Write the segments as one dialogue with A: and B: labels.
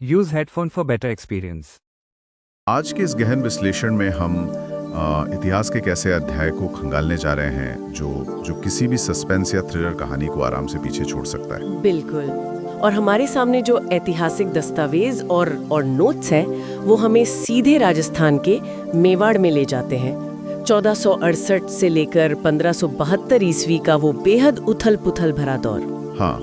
A: Use headphone for better experience.
B: आज के इस गहन विश्लेषण में हम इतिहास के एक ऐसे अध्याय को खंगालने जा रहे हैं जो किसी भी सस्पेंस या थ्रिलर कहानी को आराम से पीछे छोड़ सकता है।
C: बिल्कुल। और हमारे सामने जो ऐतिहासिक दस्तावेज और नोट्स हैं, वो हमें सीधे राजस्थान के मेवाड़ में ले जाते हैं। 1468 से लेकर 1572 ईस्वी का वो बेहद उथल-पुथल भरा दौर।
B: हाँ,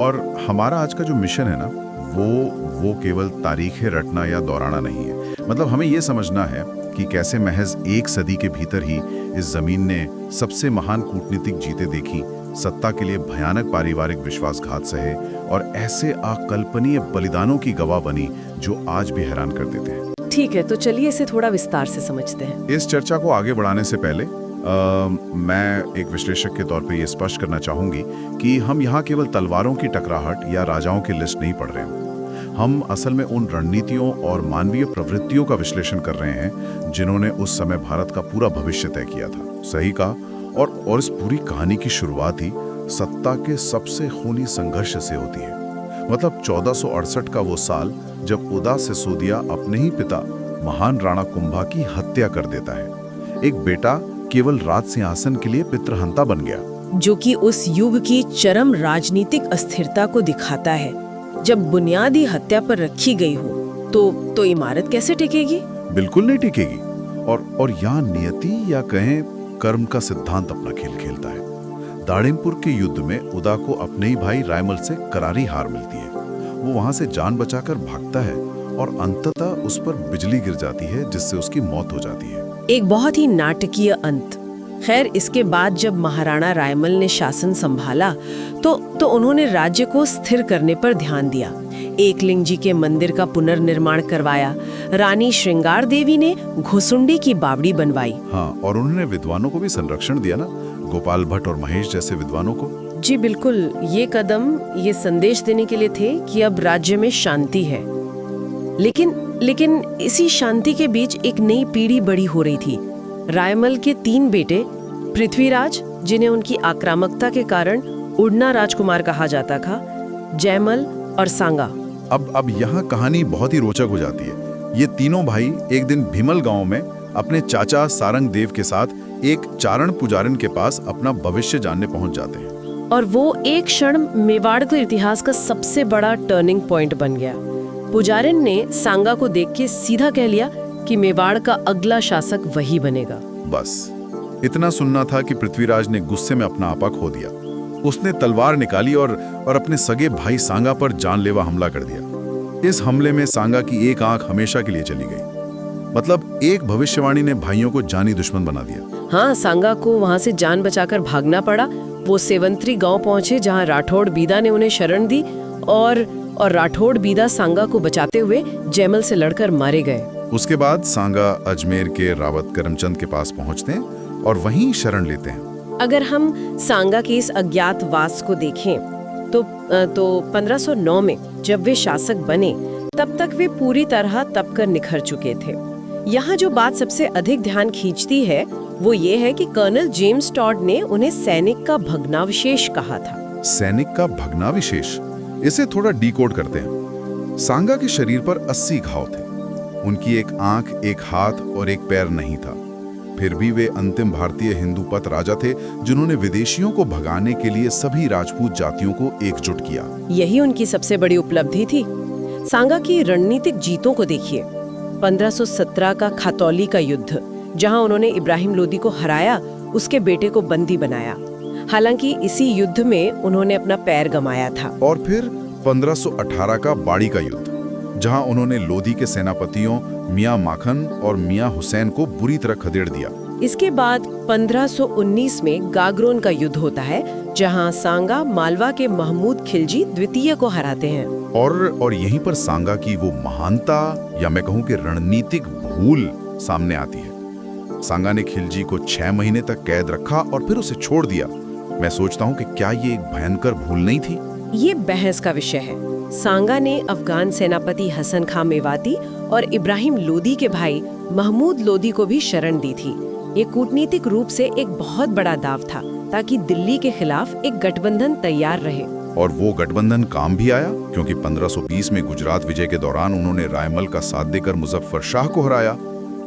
B: और हमारा आज का जो मिशन है ना, वो केवल तारीखें रटना या दोहराना नहीं है। मतलब हमें ये समझना है कि कैसे महज एक सदी के भीतर ही इस जमीन ने सबसे महान कूटनीतिक जीतें देखी, सत्ता के लिए भयानक पारिवारिक विश्वासघात सहे और ऐसे अकल्पनीय बलिदानों की गवाह बनी जो आज भी हैरान कर देते हैं।
C: ठीक है, तो चलिए इसे थोड़ा विस्तार से समझते हैं।
B: इस चर्चा को आगे बढ़ाने से पहले मैं एक विश्लेषक के तौर पे ये स्पष्ट करना चाहूंगी कि हम यहाँ केवल तलवारों की टकराहट या राजाओं की लिस्ट नहीं पढ़ रहे हैं। हम असल में उन रणनीतियों और मानवीय प्रवृत्तियों का विश्लेषण कर रहे हैं जिन्होंने उस समय भारत का पूरा भविष्य तय किया था। सही कहा। और इस पूरी कहानी की शुरुआत ही सत्ता के सबसे खूनी संघर्ष से होती है। मतलब 1468 का वो साल जब उदा सिसोदिया अपने ही पिता महान राणा कुंभा की हत्या कर देता है। एक बेटा केवल राज सिंहासन के लिए पितृहंता बन गया,
C: जो कि उस युग की चरम राजनीतिक अस्थिरता को दिखाता है। जब बुनियादी हत्या पर रखी गई हो तो इमारत कैसे टिकेगी?
B: बिल्कुल नहीं टिकेगी। और यहाँ नियति या कहें कर्म का सिद्धांत अपना खेल खेलता है। दाड़िमपुर के युद्ध में उदा को अपने ही भाई रायमल से करारी हार मिलती है। वो वहां से जान बचाकर भागता है और अंततः उस पर बिजली गिर जाती है, जिससे उसकी मौत हो जाती है। एक
C: बहुत ही नाटकीय अंत। खैर, इसके बाद जब महाराणा रायमल ने शासन संभाला तो उन्होंने राज्य को स्थिर करने पर ध्यान दिया। एकलिंग जी के मंदिर का पुनर्निर्माण करवाया। रानी श्रृंगार देवी ने घुसुंडी की बावड़ी बनवाई।
B: हाँ, और उन्होंने विद्वानों को भी संरक्षण दिया ना, गोपाल भट्ट और महेश जैसे विद्वानों को।
C: जी बिल्कुल। ये कदम ये संदेश देने के लिए थे कि अब राज्य में शांति है। लेकिन इसी शांति के बीच एक नई पीढ़ी बड़ी हो रही थी। रायमल के 3 बेटे पृथ्वीराज, जिन्हें उनकी आक्रामकता के कारण उड़ना राजकुमार कहा जाता था, जयमल और सांगा।
B: अब यहाँ कहानी बहुत ही रोचक हो जाती है। ये तीनों भाई एक दिन भीमल गांव में अपने चाचा सारंग देव के साथ एक चारण पुजारिन के पास अपना भविष्य जानने पहुंच जाते हैं।
C: और वो एक क्षण मेवाड़ के इतिहास का सबसे बड़ा टर्निंग पॉइंट बन गया। पुजारिन ने सांगा को देख के सीधा कह लिया कि मेवाड़ का अगला शासक वही बनेगा।
B: बस इतना सुनना था कि पृथ्वीराज ने गुस्से में अपना आपा खो दिया। उसने तलवार निकाली और अपने सगे भाई सांगा पर जानलेवा हमला कर दिया। इस हमले में सांगा की एक आंख हमेशा के लिए चली गई। मतलब एक भविष्यवाणी ने भाइयों को जानी दुश्मन बना दिया।
C: हाँ, सांगा को वहां से जान बचाकर भागना पड़ा। वो सेवंतरी गांव पहुंचे, जहां राठौड़ बीदा ने उन्हें शरण दी और राठौड़ बीदा सांगा को बचाते हुए जयमल से लड़कर मारे गए। उसके
B: बाद सांगा अजमेर के रावत करमचंद के पास पहुंचते हैं और वहीं शरण लेते हैं।
C: अगर हम सांगा के इस अज्ञातवास को देखें तो 1509 में जब वे शासक बने, तब तक वे पूरी तरह तपकर निखर चुके थे। यहाँ जो बात सबसे अधिक ध्यान खींचती है वो ये है कि कर्नल जेम्स टॉड ने उन्हें सैनिक का भग्नावशेष कहा था।
B: सैनिक का भग्नावशेष? इसे थोड़ा डिकोड करते हैं। सांगा के शरीर पर 80 घाव थे। उनकी एक आंख, एक हाथ और एक पैर नहीं था। फिर भी वे अंतिम भारतीय हिंदूपत राजा थे जिन्होंने विदेशियों को भगाने के लिए सभी राजपूत जातियों को एकजुट किया।
C: यही उनकी सबसे बड़ी उपलब्धि थी। सांगा की रणनीतिक जीतों को देखिए। 1517 का खातौली का युद्ध, जहां उन्होंने इब्राहिम लोदी को हराया, उसके बेटे को बंदी बनाया। हालांकि इसी युद्ध में उन्होंने अपना पैर गंवाया था।
B: और फिर 1518 का बाड़ी का युद्ध, जहां उन्होंने लोधी के सेनापतियों मियां माखन और मियां हुसैन को बुरी तरह खदेड़ दिया।
C: इसके बाद 1519 में गागरोन का युद्ध होता है, जहां सांगा मालवा के महमूद खिलजी द्वितीय को हराते हैं।
B: और यहीं पर सांगा की वो महानता, या मैं कहूँ कि रणनीतिक भूल सामने आती है। सांगा ने खिलजी को 6 महीने तक कैद रखा और फिर उसे छोड़ दिया। मैं सोचता हूँ कि क्या ये एक भयंकर भूल नहीं थी?
C: ये बहस का विषय है। सांगा ने अफगान सेनापति हसन खां मेवाती और इब्राहिम लोदी के भाई महमूद लोदी को भी शरण दी थी। ये कूटनीतिक रूप से एक बहुत बड़ा दाव था, ताकि दिल्ली के खिलाफ एक गठबंधन तैयार रहे।
B: और वो गठबंधन काम भी आया, क्योंकि 1520 में गुजरात विजय के दौरान उन्होंने रायमल का साथ देकर मुजफ्फर शाह को हराया।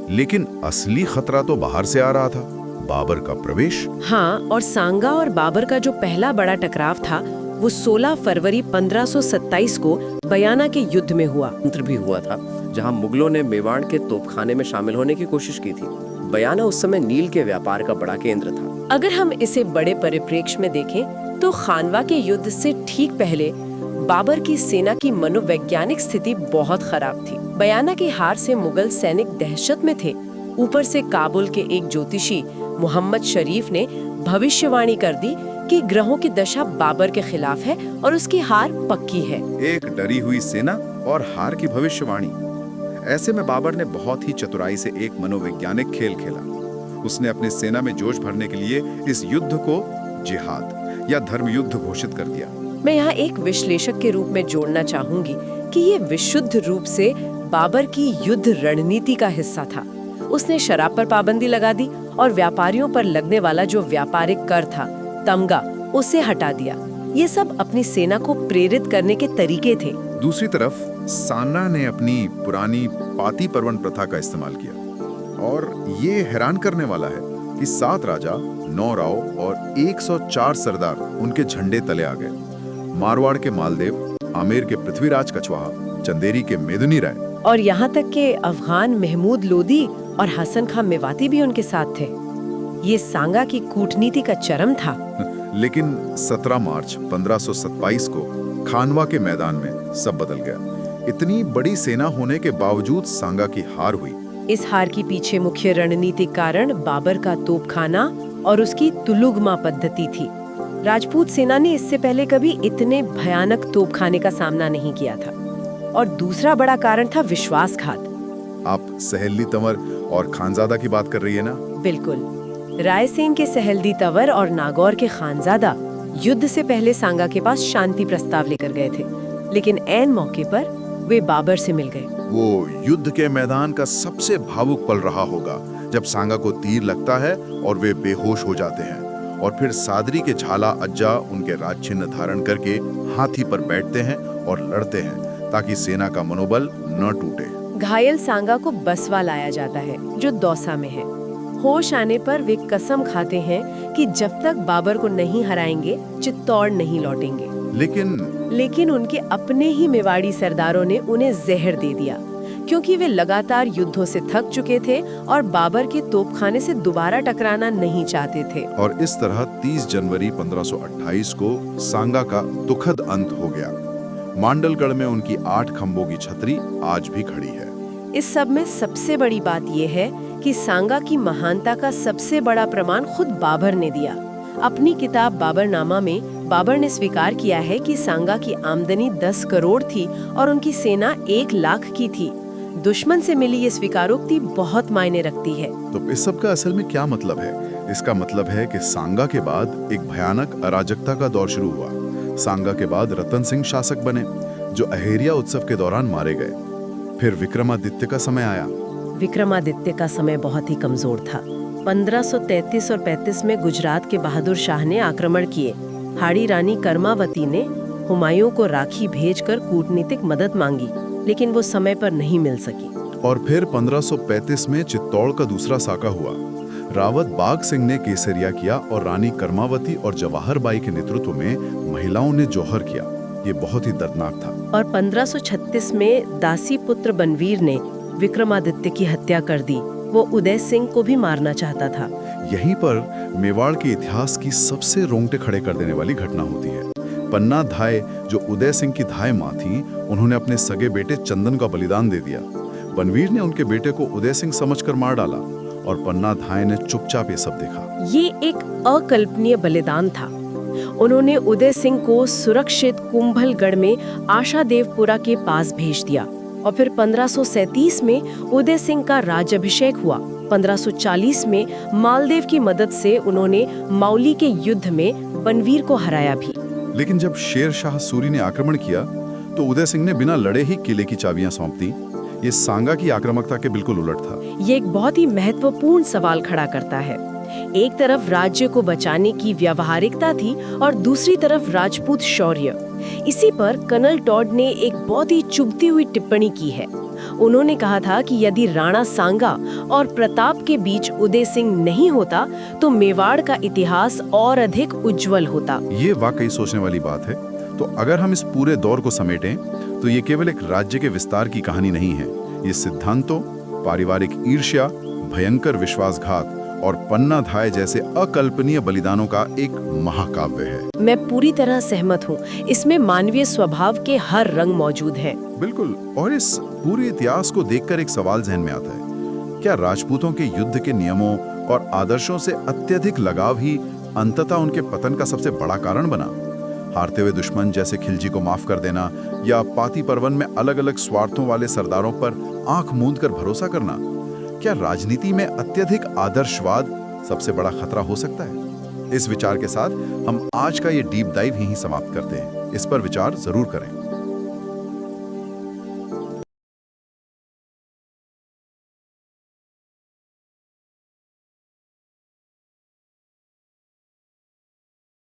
B: लेकिन असली खतरा तो बाहर से आ रहा था, बाबर का प्रवेश।
C: हाँ, और सांगा और बाबर का जो पहला बड़ा टकराव था वो 16 फरवरी 1527 को बयाना के युद्ध में हुआ।
D: तंत्र भी हुआ था, जहां मुगलों ने मेवाड़ के तोपखाने में शामिल होने की कोशिश की थी। बयाना उस समय नील के व्यापार का बड़ा केंद्र था।
C: अगर हम इसे बड़े परिप्रेक्ष्य में देखें तो खानवा के युद्ध से ठीक पहले बाबर की सेना की मनोवैज्ञानिक स्थिति बहुत खराब थी। बयाना की हार से मुगल सैनिक दहशत में थे। ऊपर से काबुल के एक ज्योतिषी मोहम्मद शरीफ ने भविष्यवाणी कर दी कि ग्रहों की दशा बाबर के खिलाफ है और उसकी हार पक्की है।
E: एक डरी हुई सेना और हार की भविष्यवाणी। ऐसे में बाबर ने बहुत ही चतुराई से एक मनोवैज्ञानिक खेल खेला। उसने अपनी सेना में जोश भरने के लिए इस युद्ध को जिहाद या धर्म युद्ध घोषित कर दिया।
C: मैं यहाँ एक विश्लेषक के रूप में जोड़ना चाहूंगी कि ये विशुद्ध रूप से बाबर की युद्ध रणनीति का हिस्सा था। उसने शराब पर पाबंदी लगा दी और व्यापारियों पर लगने वाला जो व्यापारिक कर था, तमगा, उसे हटा दिया। ये सब अपनी सेना को प्रेरित करने के तरीके थे।
E: दूसरी तरफ साना ने अपनी पुरानी पाती पर्वन प्रथा का इस्तेमाल किया। और ये हैरान करने वाला है कि 7 राजा, 9 राव और 104 सरदार उनके झंडे तले आ गए। मारवाड़ के मालदेव, आमेर के पृथ्वीराज कछवाहा, चंदेरी के मेदिनी राय
C: और यहाँ तक के अफगान महमूद लोदी और हसन खां मेवाती भी उनके साथ थे। ये सांगा की कूटनीति का चरम था।
E: लेकिन 17 मार्च 1527 को खानवा के मैदान में सब बदल गया। इतनी बड़ी सेना होने के बावजूद सांगा की हार हुई।
C: इस हार के पीछे मुख्य रणनीतिक कारण बाबर का तोपखाना और उसकी तुलुगमा पद्धति थी। राजपूत सेना ने इससे पहले कभी इतने भयानक तोपखाने का सामना नहीं किया था। और दूसरा बड़ा कारण था विश्वासघात।
E: आप सहेली तंवर और खानजादा की बात कर रही है ना?
C: बिल्कुल। रायसेन के सहेल्दी तंवर और नागौर के खानजादा युद्ध से पहले सांगा के पास शांति प्रस्ताव लेकर गए थे, लेकिन ऐन मौके पर वे बाबर से मिल गए।
E: वो युद्ध के मैदान का सबसे भावुक पल रहा होगा, जब सांगा को तीर लगता है और वे बेहोश हो जाते हैं और फिर सादरी के झाला अज्जा उनके राज चिन्ह धारण करके हाथी पर बैठते हैं और लड़ते हैं ताकि सेना का मनोबल न टूटे।
C: घायल सांगा को बसवा लाया जाता है, जो दौसा में है। होश आने पर वे कसम खाते हैं कि जब तक बाबर को नहीं हराएंगे, चित्तौड़ नहीं लौटेंगे। लेकिन उनके अपने ही मेवाड़ी सरदारों ने उन्हें जहर दे दिया, क्योंकि वे लगातार युद्धों से थक चुके थे और बाबर के तोपखाने से दोबारा टकराना नहीं चाहते थे।
E: और इस तरह 30 जनवरी 1528 को सांगा का दुखद अंत हो गया। मांडलगढ़ में उनकी 8 खंभों की छतरी आज भी खड़ी है।
C: इस सब में सबसे बड़ी बात यह है कि सांगा की महानता का सबसे बड़ा प्रमाण खुद बाबर ने दिया। अपनी किताब बाबरनामा में बाबर ने स्वीकार किया है कि सांगा की आमदनी 10 करोड़ थी और उनकी सेना 1 लाख की थी। दुश्मन से मिली ये स्वीकारोक्ति बहुत मायने रखती है।
E: तो इस सब का असल में क्या मतलब है? इसका मतलब है कि सांगा के बाद एक भयानक अराजकता का दौर शुरू हुआ। सांगा के बाद रतन सिंह शासक बने, जो अहेरिया उत्सव के दौरान मारे गए। फिर विक्रमादित्य का समय आया।
C: विक्रमादित्य का समय बहुत ही कमजोर था। 1533 और 35 में गुजरात के बहादुर शाह ने आक्रमण किए। हाड़ी रानी कर्मावती ने हुमायूं को राखी भेजकर कूटनीतिक मदद मांगी, लेकिन वो समय पर नहीं मिल सकी।
E: और फिर 1535 में चित्तौड़ का दूसरा साका हुआ। रावत बाग सिंह ने केसरिया किया और रानी कर्मावती और जवाहर बाई के नेतृत्व में महिलाओं ने जौहर किया। ये बहुत ही दर्दनाक था।
C: और 1536 में दासी पुत्र बनवीर ने विक्रमादित्य की हत्या कर दी। वो उदय सिंह को भी मारना चाहता था।
E: यहीं पर मेवाड़ के इतिहास की सबसे रोंगटे खड़े कर देने वाली घटना होती है। पन्ना धाय, जो उदय सिंह की धाय माँ थी, उन्होंने अपने सगे बेटे चंदन का बलिदान दे दिया। बनवीर ने उनके बेटे को उदय सिंह समझकर मार डाला और पन्ना धाय ने चुपचाप ये सब देखा।
C: ये एक अकल्पनीय बलिदान था। उन्होंने उदय सिंह को सुरक्षित कुंभलगढ़ में आशादेवपुरा के पास भेज दिया और फिर 1537 में उदय सिंह का राज्याभिषेक हुआ। 1540 में मालदेव की मदद से उन्होंने मौली के युद्ध में बनवीर को हराया भी।
E: लेकिन जब शेर शाह सूरी ने आक्रमण किया तो उदय सिंह ने बिना लड़े ही किले की चाबियां सौंप दी। ये सांगा की आक्रामकता के बिल्कुल उलट था।
C: ये एक बहुत ही महत्वपूर्ण सवाल खड़ा करता है एक तरफ राज्य को बचाने की व्यावहारिकता थी और दूसरी तरफ राजपूत शौर्य। इसी पर कर्नल टॉड ने एक बहुत ही चुभती हुई टिप्पणी की है। उन्होंने कहा था कि यदि राणा सांगा और प्रताप के बीच उदय सिंह नहीं होता तो मेवाड़ का इतिहास और अधिक उज्जवल होता।
B: ये वाकई सोचने वाली बात है। तो अगर हम इस पूरे दौर को समेटें तो ये केवल एक राज्य के विस्तार की कहानी नहीं है। ये सिद्धांतों, पारिवारिक ईर्ष्या, भयंकर विश्वासघात और पन्ना धाय जैसे अकल्पनीय बलिदानों का एक महाकाव्य है।
C: मैं पूरी तरह सहमत हूँ। इसमें मानवीय स्वभाव के हर रंग मौजूद हैं।
B: बिल्कुल। और इस पूरे इतिहास को देखकर एक सवाल जहन में आता है, क्या राजपूतों के युद्ध के नियमों और आदर्शों से अत्यधिक लगाव ही अंततः उनके पतन का सबसे बड़ा कारण बना? हारते हुए दुश्मन जैसे खिलजी को माफ कर देना या पाती पर्वन में अलग अलग स्वार्थों वाले सरदारों पर आंख मूंद कर भरोसा करना, क्या राजनीति में अत्यधिक आदर्शवाद सबसे बड़ा खतरा हो सकता है? इस विचार के साथ हम आज का ये डीप डाइव यहीं समाप्त करते हैं। इस पर विचार जरूर करें।